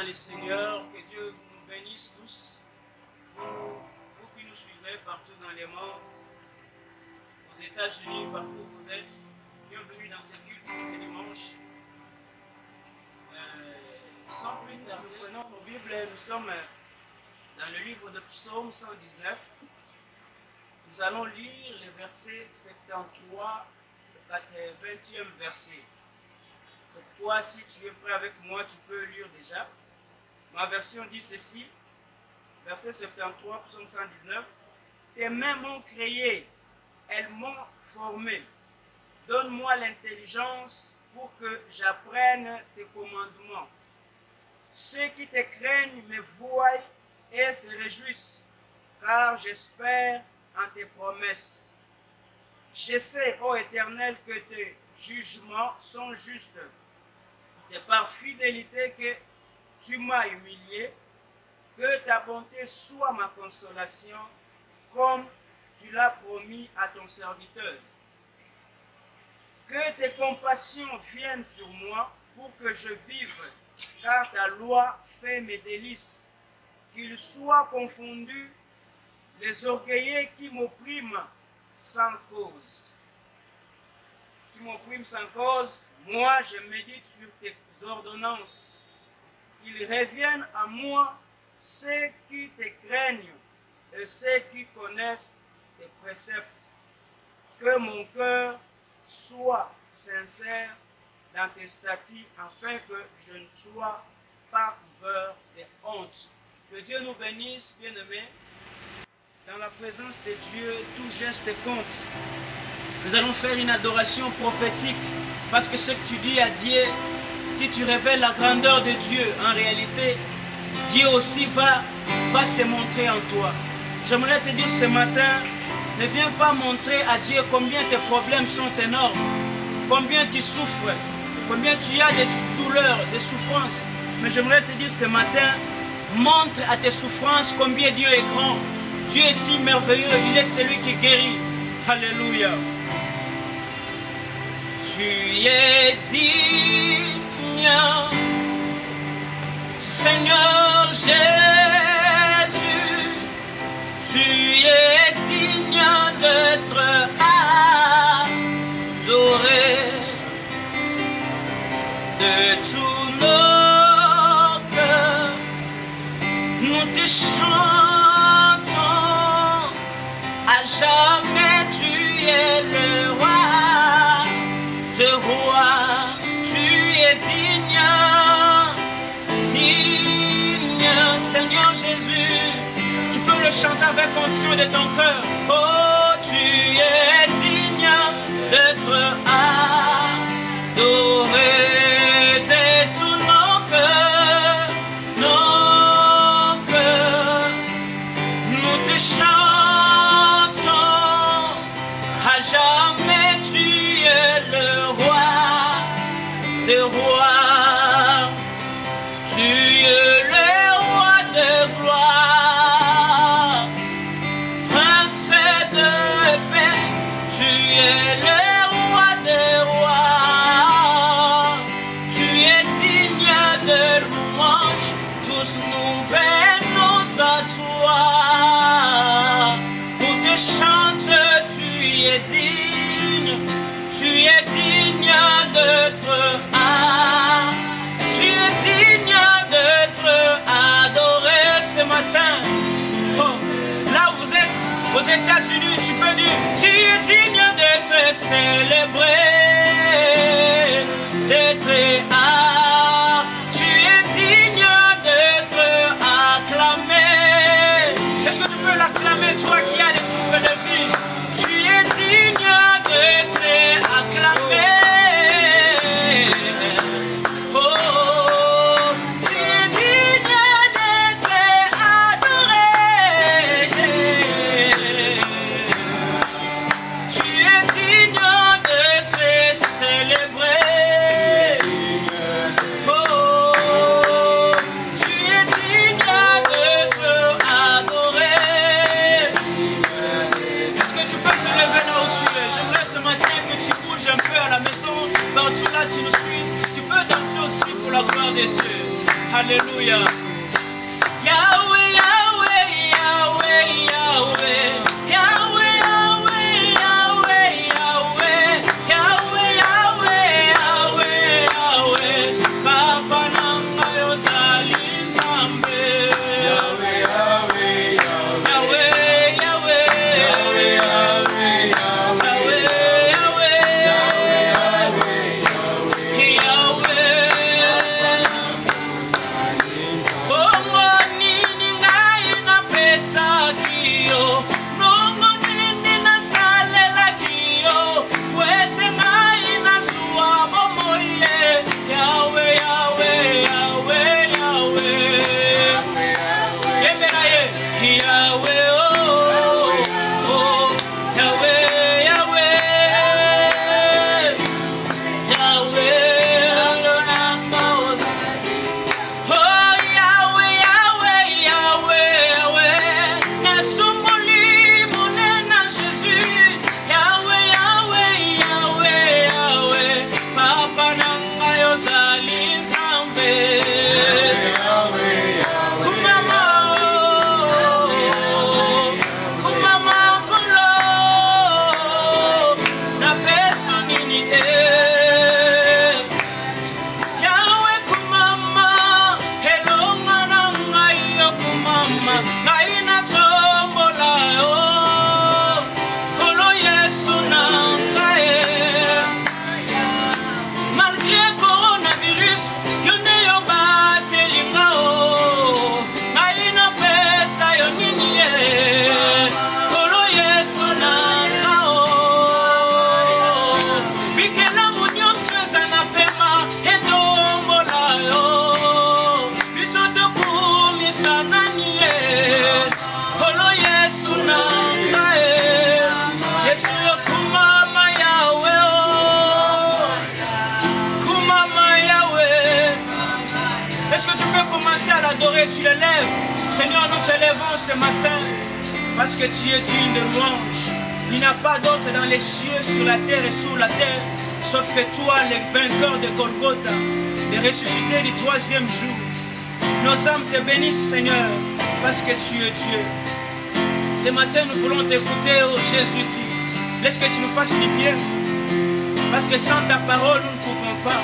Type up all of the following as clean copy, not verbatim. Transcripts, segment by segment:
le Seigneur, que Dieu nous bénisse tous, vous qui nous suivez partout dans les mondes, aux États-Unis, partout où vous êtes, bienvenue dans ce culte ce dimanche. Sans plus tarder, nous prenons nos Bibles, nous sommes dans le livre de Psaume 119. Nous allons lire le verset 73, le 20e verset. Cette fois, si tu es prêt avec moi, tu peux lire déjà. Ma version dit ceci, verset 73, Psaume 119. Tes mains m'ont créé, elles m'ont formé. Donne-moi l'intelligence pour que j'apprenne tes commandements. Ceux qui te craignent me voient et se réjouissent, car j'espère en tes promesses. Je sais, ô Éternel, que tes jugements sont justes. C'est par fidélité que tu m'as humilié, que ta bonté soit ma consolation, comme tu l'as promis à ton serviteur. Que tes compassions viennent sur moi pour que je vive, car ta loi fait mes délices. Qu'ils soient confondus les orgueilleux qui m'oppriment sans cause. Qui m'oppriment sans cause, moi je médite sur tes ordonnances. Qu'ils reviennent à moi ceux qui te craignent et ceux qui connaissent tes préceptes. Que mon cœur soit sincère dans tes statuts, afin que je ne sois pas couvert de honte. Que Dieu nous bénisse, bien-aimés. Dans la présence de Dieu, tout geste compte. Nous allons faire une adoration prophétique, parce que ce que tu dis à Dieu, si tu révèles la grandeur de Dieu, en réalité, Dieu aussi va se montrer en toi. J'aimerais te dire ce matin, ne viens pas montrer à Dieu combien tes problèmes sont énormes, combien tu souffres, combien tu as des douleurs, des souffrances. Mais j'aimerais te dire ce matin, montre à tes souffrances combien Dieu est grand. Dieu est si merveilleux, il est celui qui guérit. Alléluia. Tu es digne, Seigneur Jésus, tu es digne d'être adoré de tous nos cœurs. Nous te chantons, à jamais tu es le roi, de roi, tu es digne, digne, Seigneur Jésus. Tu peux le chanter avec conviction de ton cœur. Oh, tu es digne d'être adoré de tous nos cœurs, nos cœurs. Nous te chantons, à jamais tu es le roi des rois, tu es le roi de gloire, prince de paix, tu es le roi des rois, tu es digne de louange, tous nous venons à toi, pour te chanter, tu es digne d'être adoré ce matin. Oh, là où vous êtes, aux États-Unis, tu peux dire, tu es digne d'être célébré, d'être tu es digne d'être acclamé. Est-ce que tu peux l'acclamer, toi qui as les souffles de vie? Tu es digne d'être acclamé. Partout là tu nous suis, tu peux danser aussi pour la gloire de Dieu. Alléluia. Yahweh, Yahweh, Yahweh, Yahweh. Yahweh, Yahweh, Yahweh, Yahweh. Yahweh, Yahweh, Yahweh, Yahweh. Papa nanga yozali Nzambe. Yahweh, Yahweh, Yahweh. Yahweh, Yahweh, Yahweh, Yahweh. Est-ce que tu peux commencer à l'adorer? Tu l'élèves. Seigneur, nous t'élèvons ce matin parce que tu es digne de louange. Il n'y a pas d'autre dans les cieux, sur la terre et sous la terre, sauf que toi, le vainqueur de Golgotha, de ressuscité du troisième jour. Nos âmes te bénissent, Seigneur, parce que tu es Dieu. Ce matin, nous voulons t'écouter, oh Jésus-Christ. Laisse que tu nous fasses du bien, parce que sans ta parole, nous ne pouvons pas.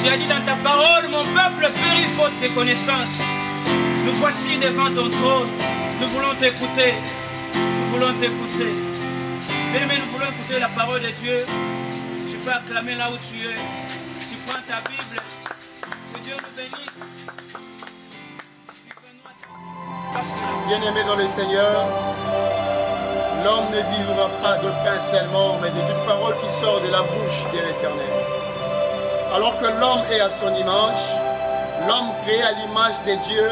Tu as dit dans ta parole, mon peuple périt faute de connaissances. Nous voici devant ton trône. Nous voulons t'écouter. Nous voulons t'écouter. Bien-aimé, nous voulons écouter la parole de Dieu. Tu peux acclamer là où tu es. Tu prends ta Bible. Que Dieu nous bénisse. Bien-aimé dans le Seigneur, l'homme ne vivra pas de pain seulement, mais de toute parole qui sort de la bouche de l'Éternel. Alors que l'homme est à son image, l'homme créé à l'image de Dieu,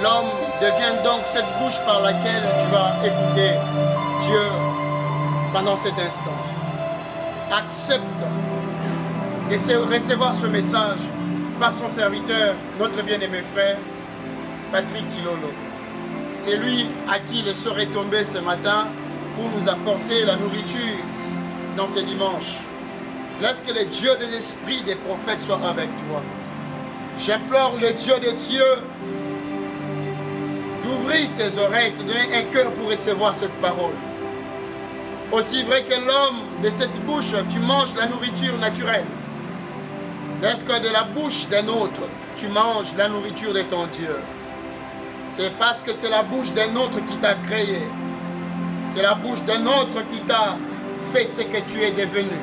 l'homme devient donc cette bouche par laquelle tu vas écouter Dieu pendant cet instant. Accepte de recevoir ce message par son serviteur, notre bien-aimé frère, Patrick Kilolo. C'est lui à qui le sort est tombé ce matin pour nous apporter la nourriture dans ce dimanche. Laisse que le Dieu des esprits des prophètes soit avec toi. J'implore le Dieu des cieux d'ouvrir tes oreilles, de te donner un cœur pour recevoir cette parole. Aussi vrai que l'homme de cette bouche, tu manges la nourriture naturelle. Laisse que de la bouche d'un autre, tu manges la nourriture de ton Dieu. C'est parce que c'est la bouche d'un autre qui t'a créé. C'est la bouche d'un autre qui t'a fait ce que tu es devenu.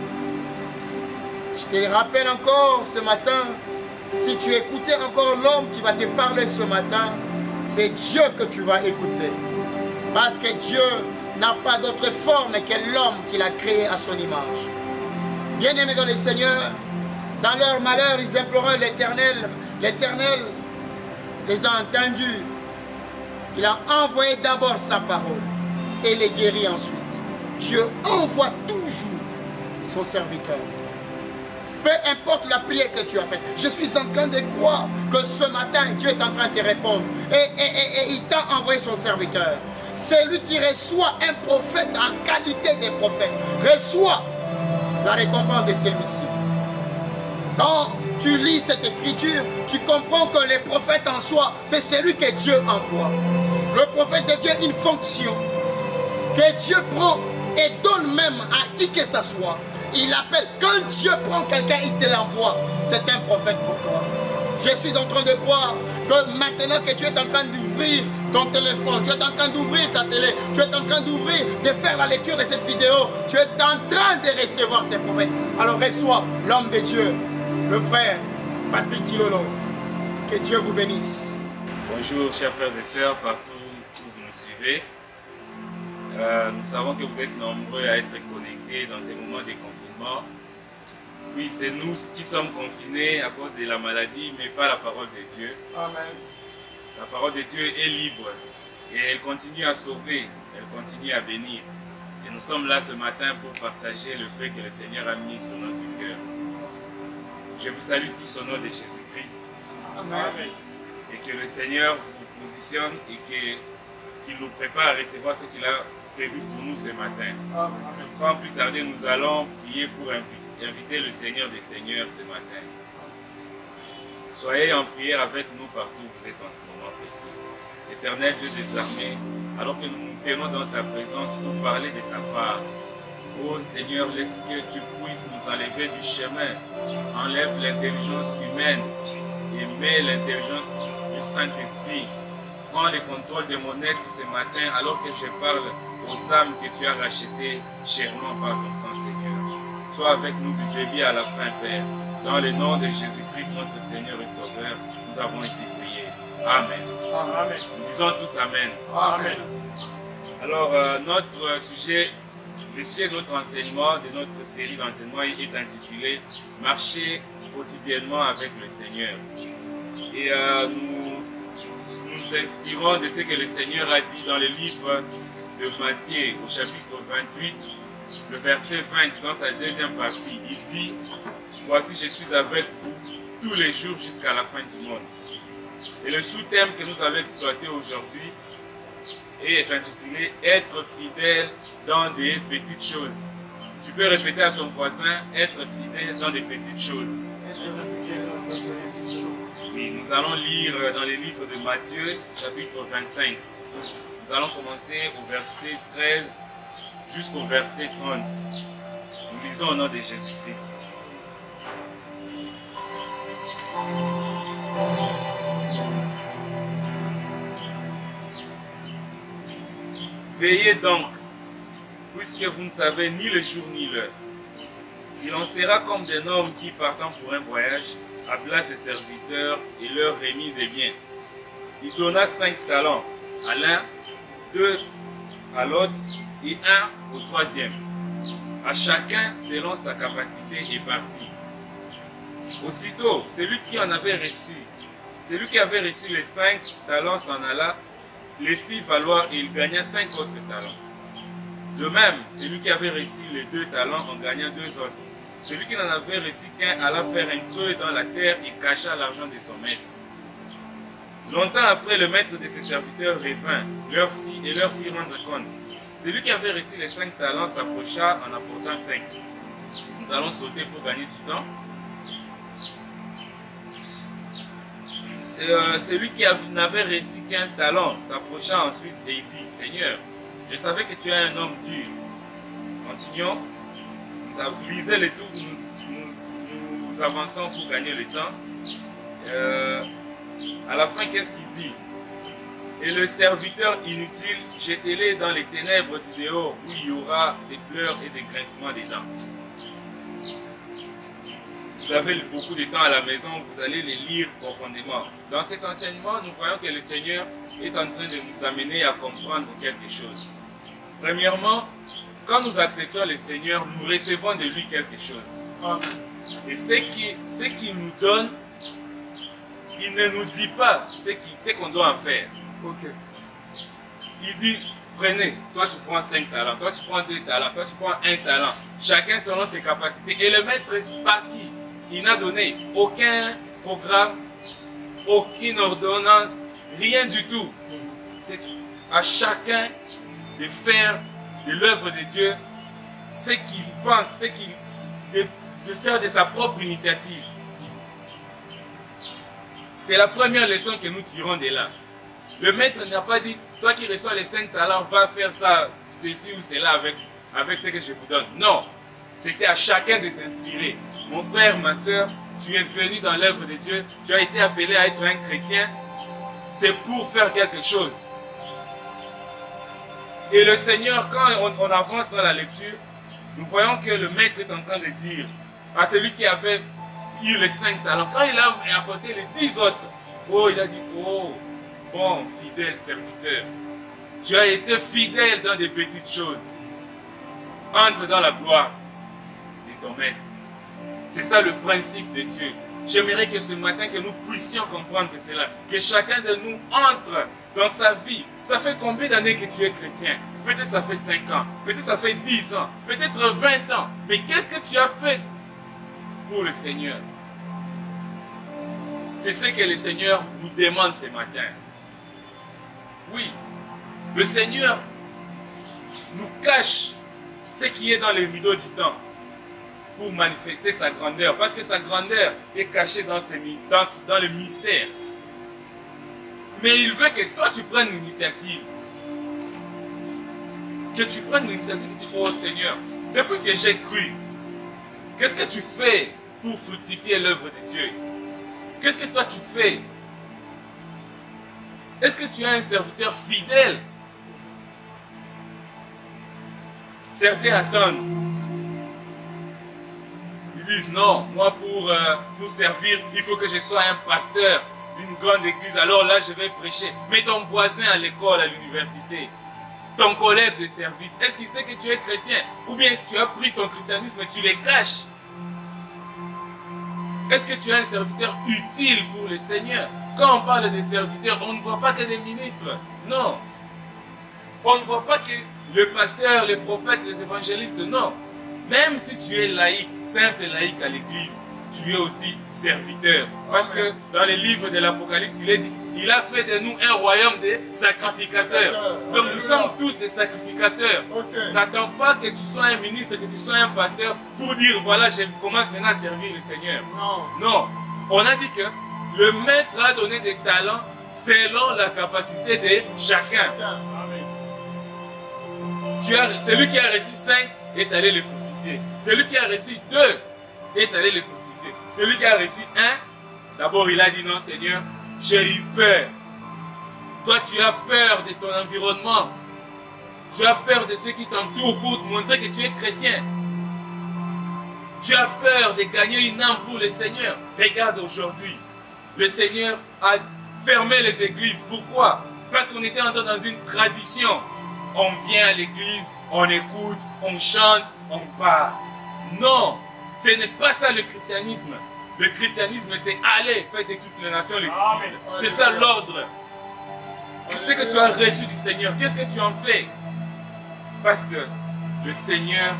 Je te rappelle encore ce matin, si tu écoutais encore l'homme qui va te parler ce matin, c'est Dieu que tu vas écouter. Parce que Dieu n'a pas d'autre forme que l'homme qu'il a créé à son image. Bien-aimés dans le Seigneur, dans leur malheur, ils imploraient l'Éternel. L'Éternel les a entendus. Il a envoyé d'abord sa parole et les guérit ensuite. Dieu envoie toujours son serviteur. Peu importe la prière que tu as faite, je suis en train de croire que ce matin, Dieu est en train de te répondre. Et il t'a envoyé son serviteur. C'est lui qui reçoit un prophète en qualité de prophète. Reçoit la récompense de celui-ci. Dans tu lis cette écriture, tu comprends que les prophètes en soi, c'est celui que Dieu envoie. Le prophète devient une fonction que Dieu prend et donne même à qui que ce soit. Il appelle, quand Dieu prend quelqu'un, il te l'envoie. C'est un prophète pour toi. Je suis en train de croire que maintenant que tu es en train d'ouvrir ton téléphone, tu es en train d'ouvrir ta télé, tu es en train d'ouvrir, de faire la lecture de cette vidéo, tu es en train de recevoir ces prophètes. Alors reçois l'homme de Dieu, le frère Patrick Kilolo. Que Dieu vous bénisse. Bonjour chers frères et sœurs, partout où vous nous suivez. Nous savons que vous êtes nombreux à être connectés dans ces moments de confinement. Oui, c'est nous qui sommes confinés à cause de la maladie, mais pas la parole de Dieu. Amen. La parole de Dieu est libre et elle continue à sauver, elle continue à bénir. Et nous sommes là ce matin pour partager le paix que le Seigneur a mis sur notre cœur. Je vous salue tous au nom de Jésus-Christ. Amen. Et que le Seigneur vous positionne et qu'il nous prépare à recevoir ce qu'il a prévu pour nous ce matin. Amen. Sans plus tarder, nous allons prier pour inviter le Seigneur des Seigneurs ce matin. Soyez en prière avec nous partout où vous êtes en ce moment précis. Éternel Dieu des armées, alors que nous nous tenons dans ta présence pour parler de ta part, ô Seigneur, laisse que tu puisses nous enlever du chemin. Enlève l'intelligence humaine et mets l'intelligence du Saint-Esprit. Prends le contrôle de mon être ce matin alors que je parle aux âmes que tu as rachetées chèrement par ton sang, Seigneur. Sois avec nous du début à la fin, Père. Dans le nom de Jésus-Christ, notre Seigneur et Sauveur, nous avons ici prié. Amen. Amen. Nous disons tous Amen. Amen. Alors, notre sujet, le sujet de notre enseignement, de notre série d'enseignement est intitulé « Marcher quotidiennement avec le Seigneur ». Et nous nous inspirons de ce que le Seigneur a dit dans le livre de Matthieu, au chapitre 28, le verset 20, dans sa deuxième partie. Il dit « Voici, je suis avec vous tous les jours jusqu'à la fin du monde ». Et le sous-thème que nous allons exploiter aujourd'hui est intitulé « Être fidèle dans des petites choses ». Tu peux répéter à ton voisin « Être fidèle dans des petites choses ». Oui, nous allons lire dans les livres de Matthieu, chapitre 25. Nous allons commencer au verset 13 jusqu'au verset 30. Nous lisons au nom de Jésus-Christ. Veillez donc, puisque vous ne savez ni le jour ni l'heure. Il en sera comme d'un homme qui, partant pour un voyage, appela ses serviteurs et leur remit des biens. Il donna 5 talents à l'un, 2 à l'autre et 1 au troisième. À chacun selon sa capacité et partit. Aussitôt, celui qui avait reçu les 5 talents s'en alla, les fit valoir et il gagna 5 autres talents. De même, celui qui avait reçu les 2 talents en gagna 2 autres. Celui qui n'en avait reçu qu'un alla faire un creux dans la terre et cacha l'argent de son maître. Longtemps après, le maître de ses serviteurs revint, leur fit rendre compte. Celui qui avait reçu les 5 talents s'approcha en apportant 5. Nous allons sauter pour gagner du temps. Celui qui n'avait reçu qu'un talent s'approcha ensuite et il dit, « Seigneur, je savais que tu es un homme dur. » Continuons. Lisez le tout, nous avançons pour gagner le temps. À la fin, qu'est-ce qu'il dit? Et le serviteur inutile, jetez-les dans les ténèbres du dehors, où il y aura des pleurs et des grincements des dents. Vous avez beaucoup de temps à la maison, vous allez les lire profondément. Dans cet enseignement, nous voyons que le Seigneur est en train de nous amener à comprendre quelque chose. Premièrement, quand nous acceptons le Seigneur, nous recevons de lui quelque chose. Et ce qu'il nous donne, il ne nous dit pas ce qu'on doit en faire. Il dit, prenez, toi tu prends 5 talents, toi tu prends 2 talents, toi tu prends 1 talent. Chacun selon ses capacités. Et le maître est parti. Il n'a donné aucun programme, aucune ordonnance, rien du tout. C'est à chacun de faire de l'œuvre de Dieu ce qu'il pense, de faire de sa propre initiative. C'est la première leçon que nous tirons de là. Le maître n'a pas dit, toi qui reçois les 5 talents, va faire ça, ceci ou cela avec ce que je vous donne. Non, c'était à chacun de s'inspirer. Mon frère, ma soeur, tu es venu dans l'œuvre de Dieu, tu as été appelé à être un chrétien, c'est pour faire quelque chose. Et le Seigneur, quand on avance dans la lecture, nous voyons que le maître est en train de dire à celui qui avait eu les 5 talents, quand il a apporté les 10 autres, oh, il a dit, oh, bon, fidèle serviteur, tu as été fidèle dans des petites choses. Entre dans la gloire de ton maître. C'est ça le principe de Dieu. J'aimerais que ce matin, que nous puissions comprendre cela. Que chacun de nous entre dans sa vie. Ça fait combien d'années que tu es chrétien? Peut-être ça fait 5 ans, peut-être ça fait 10 ans, peut-être 20 ans. Mais qu'est-ce que tu as fait pour le Seigneur? C'est ce que le Seigneur nous demande ce matin. Oui, le Seigneur nous cache ce qui est dans les rideaux du temps pour manifester sa grandeur. Parce que sa grandeur est cachée dans le mystère. Mais il veut que toi tu prennes l'initiative. Que tu prennes l'initiative et tu dis, oh Seigneur, depuis que j'ai cru, qu'est-ce que tu fais pour fructifier l'œuvre de Dieu? Qu'est-ce que toi tu fais? Est-ce que tu es un serviteur fidèle? Certains attendent. Ils disent non, moi pour servir, il faut que je sois un pasteur d'une grande église. Alors là, je vais prêcher. Mais ton voisin à l'école, à l'université, ton collègue de service, est-ce qu'il sait que tu es chrétien? Ou bien tu as pris ton christianisme et tu les caches? Est-ce que tu es un serviteur utile pour le Seigneur? Quand on parle de serviteurs, on ne voit pas que des ministres. Non. On ne voit pas que le pasteur, les prophètes, les évangélistes. Non. Même si tu es laïque, simple laïque à l'église, tu es aussi serviteur. Parce que dans les livres de l'Apocalypse, il est dit, il a fait de nous un royaume de sacrificateurs. Donc nous sommes tous des sacrificateurs. N'attends pas que tu sois un ministre, que tu sois un pasteur pour dire, voilà, je commence maintenant à servir le Seigneur. Non. On a dit que le maître a donné des talents selon la capacité de chacun. Celui qui a reçu 5 est allé les fructifier. Celui qui a reçu 2 est allé les fructifier. Celui qui a reçu 1, d'abord il a dit non Seigneur, j'ai eu peur. Toi tu as peur de ton environnement. Tu as peur de ceux qui t'entourent pour te montrer que tu es chrétien. Tu as peur de gagner une âme pour le Seigneur. Regarde aujourd'hui, le Seigneur a fermé les églises. Pourquoi? Parce qu'on était entré dans une tradition. On vient à l'église, on écoute, on chante, on parle. Non, ce n'est pas ça le christianisme. Le christianisme, c'est aller, faire de toutes les nations les disciples. C'est ça l'ordre. Ce que tu as reçu du Seigneur, qu'est-ce que tu en fais? Parce que le Seigneur,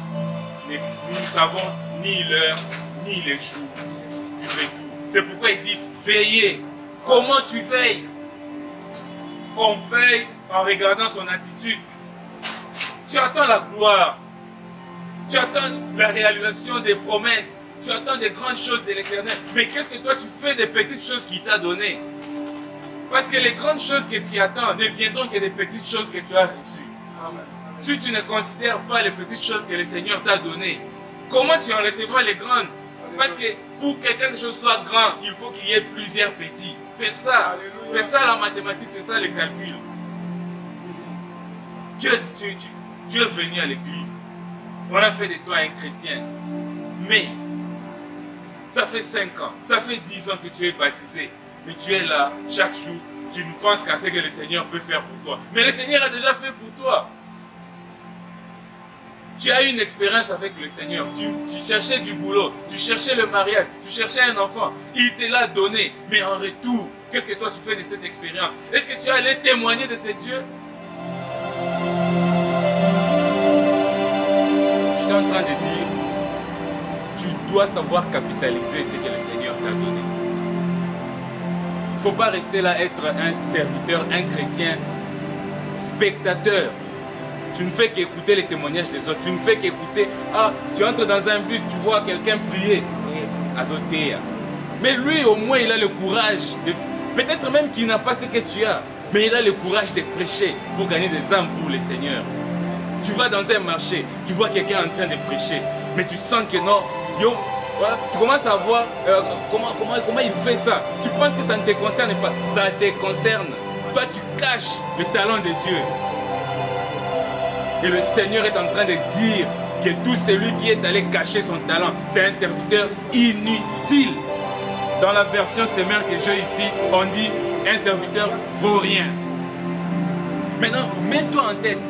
nous ne savons ni l'heure, ni les jours du retour. C'est pourquoi il dit, veillez. Comment tu veilles? On veille en regardant son attitude. Tu attends la gloire. Tu attends la réalisation des promesses. Tu attends des grandes choses de l'Éternel. Mais qu'est-ce que toi tu fais des petites choses qu'il t'a données? Parce que les grandes choses que tu attends ne viendront que des petites choses que tu as reçues. Si tu ne considères pas les petites choses que le Seigneur t'a données, comment tu en recevras les grandes? Parce que pour que quelque chose soit grand, il faut qu'il y ait plusieurs petits. C'est ça. C'est ça la mathématique, c'est ça le calcul. Tu es venu à l'église. On a fait de toi un chrétien. Mais ça fait 5 ans, ça fait 10 ans que tu es baptisé. Mais tu es là, chaque jour, tu ne penses qu'à ce que le Seigneur peut faire pour toi. Mais le Seigneur a déjà fait pour toi. Tu as eu une expérience avec le Seigneur. Tu cherchais du boulot, tu cherchais le mariage, tu cherchais un enfant. Il te l'a donné. Mais en retour, qu'est-ce que toi tu fais de cette expérience? Est-ce que tu es allé témoigner de ce Dieu? J'étais en train de dire, tu dois savoir capitaliser ce que le Seigneur t'a donné. Il ne faut pas rester là, être un serviteur, un chrétien, spectateur. Tu ne fais qu'écouter les témoignages des autres. Tu ne fais qu'écouter. Ah, tu entres dans un bus, tu vois quelqu'un prier. Azotea. Mais lui, au moins, il a le courage. Peut-être même qu'il n'a pas ce que tu as, mais il a le courage de prêcher pour gagner des âmes pour le Seigneur. Tu vas dans un marché, tu vois quelqu'un en train de prêcher, mais tu sens que non, yo, voilà, tu commences à voir comment il fait ça. Tu penses que ça ne te concerne pas, ça te concerne. Toi, tu caches le talent de Dieu. Et le Seigneur est en train de dire que tout celui qui est allé cacher son talent, c'est un serviteur inutile. Dans la version semeur que j'ai ici, on dit un serviteur vaut rien. Maintenant, mets-toi en tête.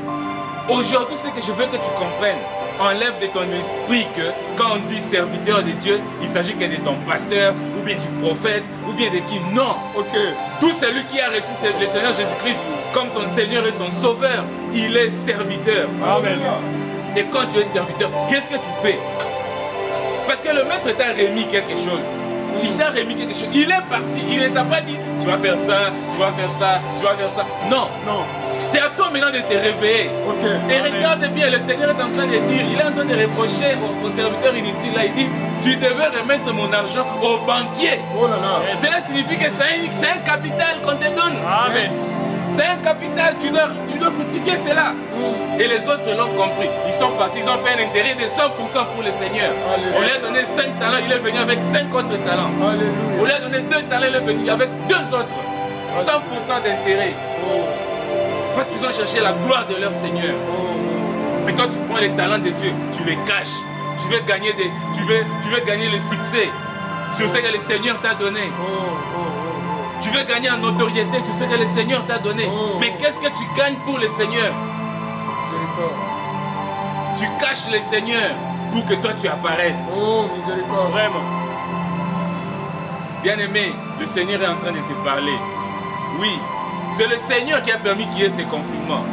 Aujourd'hui, ce que je veux que tu comprennes, enlève de ton esprit que quand on dit serviteur de Dieu, il s'agit que de ton pasteur, ou bien du prophète, ou bien de qui. Non. Tout celui qui a reçu le Seigneur Jésus-Christ comme son Seigneur et son Sauveur, il est serviteur. Amen. Et quand tu es serviteur, qu'est-ce que tu fais? Parce que le maître t'a remis quelque chose. Il t'a remis quelque chose. Il est parti. Il ne t'a pas dit tu vas faire ça, tu vas faire ça, tu vas faire ça. Non. Non. C'est à toi maintenant de te réveiller. Et regarde bien, le Seigneur est en train de dire, il est en train de reprocher au serviteur inutile là. Il dit, tu devais remettre mon argent au banquier. Oh là là. Cela signifie que c'est un capital qu'on te donne. Amen. C'est un capital, tu dois fructifier cela. Et les autres l'ont compris. Ils sont partis, ils ont fait un intérêt de 100% pour le Seigneur. Alléluia. On lui a donné 5 talents, il est venu avec 5 autres talents. Alléluia. On lui a donné 2 talents, il est venu avec 2 autres. 100% d'intérêt. Parce qu'ils ont cherché la gloire de leur Seigneur. Mais quand tu prends les talents de Dieu, tu les caches. Tu veux gagner, tu veux gagner le succès sur ce que le Seigneur t'a donné. Tu veux gagner en notoriété sur ce que le Seigneur t'a donné. Mais qu'est-ce que tu gagnes pour le Seigneur? Tu caches le Seigneur pour que toi tu apparaisses. Oh, miséricorde. Vraiment. Bien-aimé, le Seigneur est en train de te parler. Oui, c'est le Seigneur qui a permis qu'il y ait ces confinements.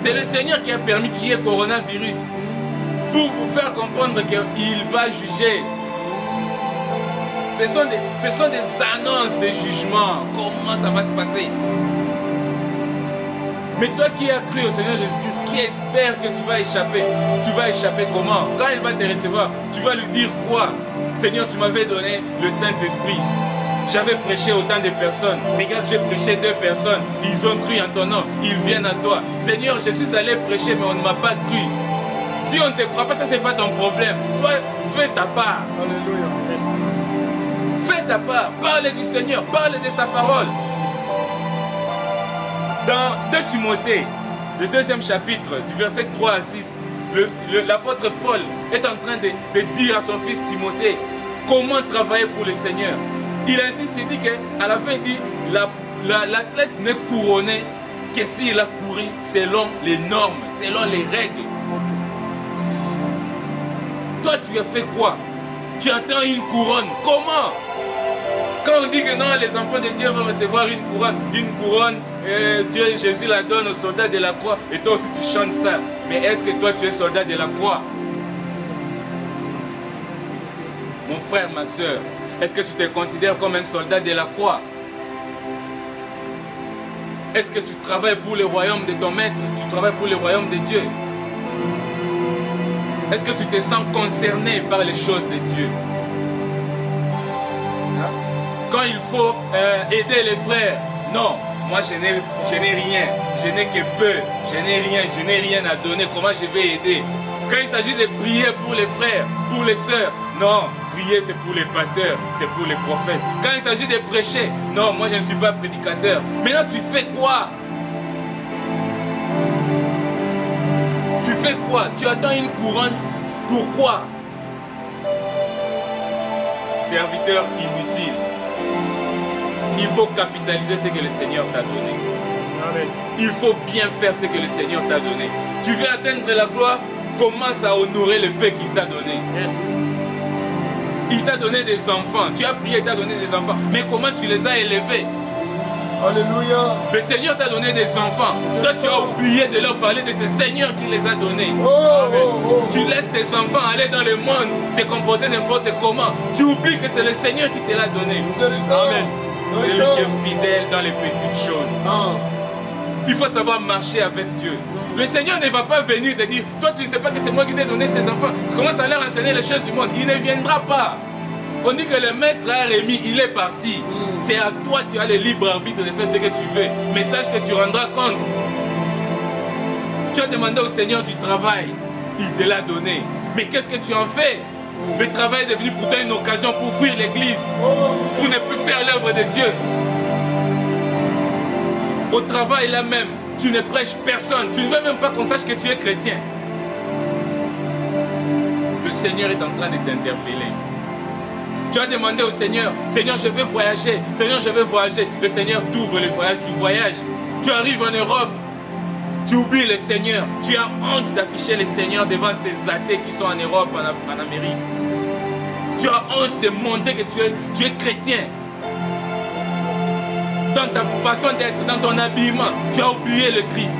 C'est le Seigneur qui a permis qu'il y ait coronavirus. Pour vous faire comprendre qu'il va juger. Ce sont des annonces de jugement. Comment ça va se passer? Mais toi qui as cru au Seigneur Jésus-Christ, qui espère que tu vas échapper comment? Quand il va te recevoir, tu vas lui dire quoi? Seigneur, tu m'avais donné le Saint-Esprit. J'avais prêché autant de personnes. Regarde, j'ai prêché 2 personnes. Ils ont cru en ton nom. Ils viennent à toi. Seigneur, je suis allé prêcher, mais on ne m'a pas cru. Si on ne te croit pas, ça c'est pas ton problème. Toi, fais ta part. Alléluia. Fais ta part. Parle du Seigneur. Parle de sa parole. Dans 2 Timothée, le 2e chapitre, du verset 3 à 6, l'apôtre Paul est en train de dire à son fils Timothée comment travailler pour le Seigneur. Il insiste, il dit qu'à la fin, il dit l'athlète n'est couronné que s'il a couru selon les normes, selon les règles. Toi, tu as fait quoi? Tu attends une couronne. Comment? Quand on dit que non, les enfants de Dieu vont recevoir une couronne, Dieu, Jésus la donne aux soldats de la croix, et toi aussi tu chantes ça. Mais est-ce que toi tu es soldat de la croix? Mon frère, ma soeur, est-ce que tu te considères comme un soldat de la croix? Est-ce que tu travailles pour le royaume de ton maître? Tu travailles pour le royaume de Dieu? Est-ce que tu te sens concerné par les choses de Dieu? Quand il faut aider les frères, non, moi je n'ai rien, je n'ai que peu, je n'ai rien à donner, comment je vais aider? Quand il s'agit de prier pour les frères, pour les sœurs, non, prier c'est pour les pasteurs, c'est pour les prophètes. Quand il s'agit de prêcher, non, moi je ne suis pas prédicateur. Maintenant tu fais quoi? Tu fais quoi? Tu attends une couronne, pourquoi? Serviteur inutile. Il faut capitaliser ce que le Seigneur t'a donné. Amen. Il faut bien faire ce que le Seigneur t'a donné. Tu veux atteindre la gloire, commence à honorer le peu qu'il t'a donné. Yes. Il t'a donné des enfants. Tu as prié, il t'a donné des enfants. Mais comment tu les as élevés? Alléluia. Le Seigneur t'a donné des enfants. Toi, tu as oublié de leur parler de ce Seigneur qui les a donnés. Tu laisses tes enfants aller dans le monde, se comporter n'importe comment. Tu oublies que c'est le Seigneur qui te l'a donné. Amen. C'est lui qui est fidèle dans les petites choses. Il faut savoir marcher avec Dieu. Le Seigneur ne va pas venir te dire, toi tu ne sais pas que c'est moi qui t'ai donné ces enfants. Tu commences à leur enseigner les choses du monde. Il ne viendra pas. On dit que le maître a remis, il est parti. C'est à toi, tu as le libre arbitre de faire ce que tu veux. Mais sache que tu rendras compte. Tu as demandé au Seigneur du travail. Il te l'a donné. Mais qu'est-ce que tu en fais? Le travail est devenu pour toi une occasion pour fuir l'église. Pour ne plus faire l'œuvre de Dieu. Au travail là même, tu ne prêches personne. Tu ne veux même pas qu'on sache que tu es chrétien. Le Seigneur est en train de t'interpeller. Tu as demandé au Seigneur, Seigneur, je veux voyager. Seigneur, je veux voyager. Le Seigneur t'ouvre le voyage, tu voyages. Tu arrives en Europe. Tu oublies le Seigneur. Tu as honte d'afficher le Seigneur devant ces athées qui sont en Europe, en Amérique. Tu as honte de montrer que tu es chrétien. Dans ta façon d'être, dans ton habillement, tu as oublié le Christ.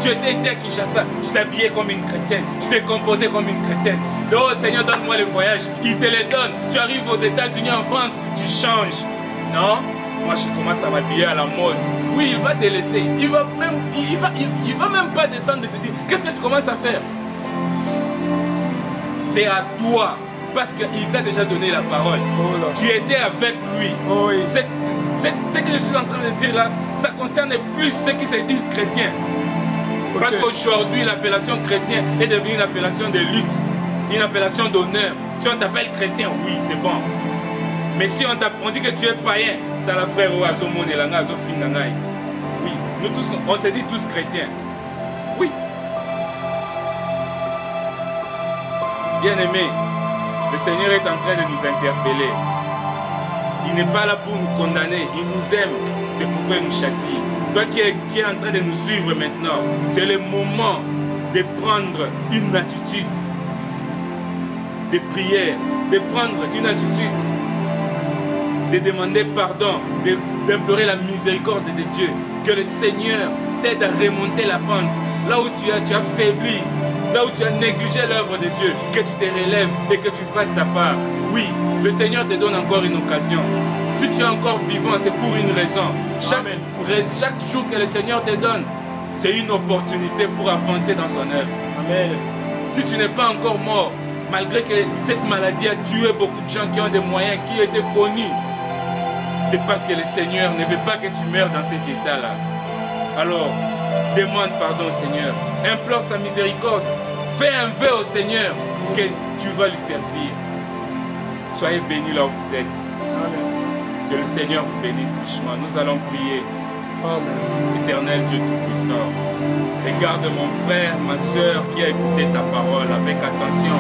Tu étais ici à Kinshasa, tu t'habillais comme une chrétienne, tu t'es comporté comme une chrétienne. Oh Seigneur, donne-moi le voyage, il te le donne. Tu arrives aux États-Unis, en France, tu changes. Non, moi je commence à m'habiller à la mode. Oui, il va te laisser. Il va même pas descendre et te dire, qu'est-ce que tu commences à faire? C'est à toi, parce qu'il t'a déjà donné la parole. Tu étais avec lui. Ce que je suis en train de dire là, ça concerne plus ceux qui se disent chrétiens. Parce qu'aujourd'hui, l'appellation chrétien est devenue une appellation de luxe, une appellation d'honneur. Si on t'appelle chrétien, oui, c'est bon. Mais si on dit que tu es païen, dans la frère Oazomon et Langa Zofinangai, oui, nous tous, on se dit tous chrétiens. Oui. Bien-aimés, le Seigneur est en train de nous interpeller. Il n'est pas là pour nous condamner, il nous aime, c'est pourquoi il nous châtie. Toi qui es en train de nous suivre maintenant, c'est le moment de prendre une attitude de prière, de prendre une attitude de demander pardon, d'implorer la miséricorde de Dieu, que le Seigneur t'aide à remonter la pente, là où tu as faibli, là où tu as négligé l'œuvre de Dieu, que tu te relèves et que tu fasses ta part. Oui, le Seigneur te donne encore une occasion. Si tu es encore vivant, c'est pour une raison. Chaque jour que le Seigneur te donne, c'est une opportunité pour avancer dans son œuvre. Amen. Si tu n'es pas encore mort, malgré que cette maladie a tué beaucoup de gens qui ont des moyens, qui étaient connus, c'est parce que le Seigneur ne veut pas que tu meurs dans cet état-là. Alors, demande pardon au Seigneur, implore sa miséricorde, fais un vœu au Seigneur que tu vas lui servir. Soyez bénis là où vous êtes. Amen. Que le Seigneur vous bénisse richement. Nous allons prier. Amen. Éternel Dieu Tout-Puissant, regarde mon frère, ma soeur qui a écouté ta parole avec attention.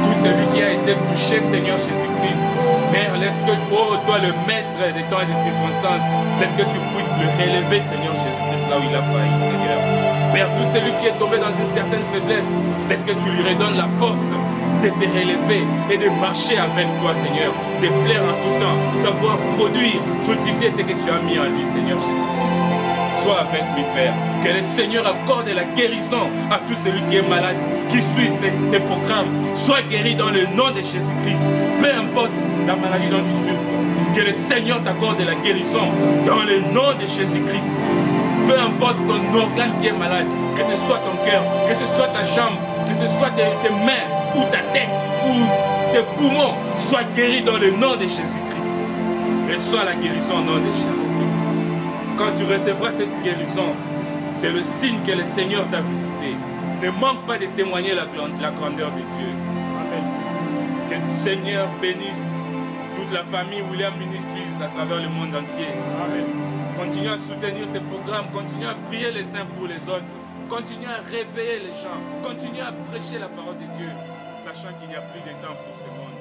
Tout celui qui a été touché, Seigneur Jésus-Christ. Père, laisse que, oh, toi le maître des temps et des circonstances, laisse que tu puisses le relever, Seigneur Jésus-Christ, là où il a failli, Seigneur. Père, tout celui qui est tombé dans une certaine faiblesse, laisse que tu lui redonnes la force de se relever et de marcher avec toi, Seigneur, de plaire en tout temps, savoir produire, fructifier ce que tu as mis en lui, Seigneur Jésus-Christ. Sois avec lui, Père. Que le Seigneur accorde la guérison à tout celui qui est malade, qui suit ces programmes. Sois guéri dans le nom de Jésus-Christ. Peu importe la maladie dont tu souffres, que le Seigneur t'accorde la guérison dans le nom de Jésus-Christ. Peu importe ton organe qui est malade, que ce soit ton cœur, que ce soit ta jambe, que ce soit tes mains, ou ta tête, ou tes poumons, sois guéri dans le nom de Jésus-Christ. Reçois la guérison au nom de Jésus-Christ. Quand tu recevras cette guérison, c'est le signe que le Seigneur t'a visité. Ne manque pas de témoigner la grandeur de Dieu. Amen. Que le Seigneur bénisse toute la famille William Ministries à travers le monde entier. Amen. Continuez à soutenir ces programmes, continuez à prier les uns pour les autres, continuez à réveiller les gens, continuez à prêcher la parole de Dieu, sachant qu'il n'y a plus de temps pour ce monde.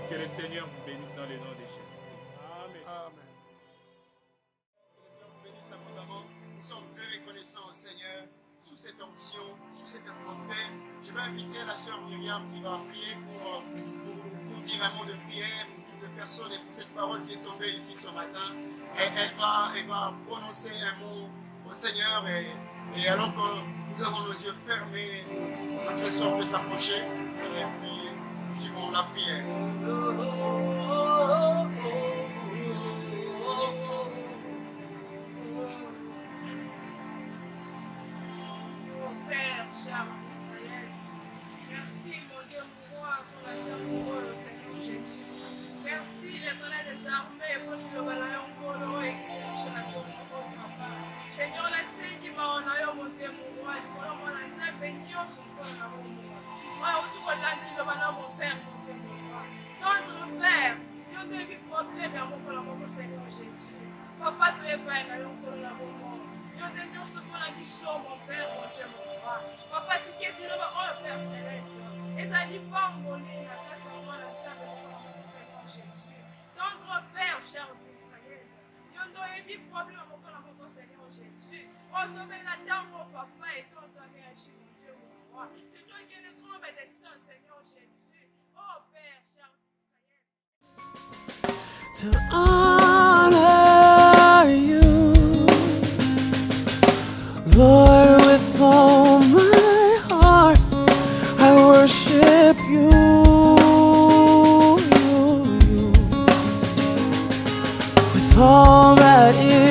Que le Seigneur vous bénisse dans le nom de Jésus-Christ. Amen. Amen. Nous sommes très reconnaissants au Seigneur sous cette onction, sous cette atmosphère. Je vais inviter la sœur Myriam qui va prier pour dire un mot de prière pour toutes les personnes et pour cette parole qui est tombée ici ce matin. Elle va prononcer un mot au Seigneur et alors que nous avons nos yeux fermés, notre sœur peut s'approcher et puis nous suivons la prière. Père, cher Israël, merci mon Dieu pour moi, pour la terre pour eux, Seigneur Jésus. Merci l'Éternel des armées pour le balayon kolo et qui la papa. Seigneur, laissez qui va en ailleurs monter mon roi, il va en aller bénir son corps à mon roi. Moi, autour de la nuit, le balayon mon père monter mon roi. Notre père, il y a des problèmes à mon Seigneur Jésus. Papa, tu es pas là, on peut la voir. Il y a des gens qui sont la mission, mon père, mon Dieu, mon roi. Papa, tu es dit, oh Père Céleste. Et tu as dit, pas mon lit, la carte de moi, la table, mon Seigneur Jésus. Notre Père, cher Israël, il y a des problèmes à mon Seigneur Jésus. Oh, sauver la dame, mon papa, et ton donné à Jésus, mon Dieu, mon roi. C'est toi qui es le trône des saints, Seigneur Jésus. Oh Père, cher Israël. To honor you, Lord, with all my heart, I worship you. With all that is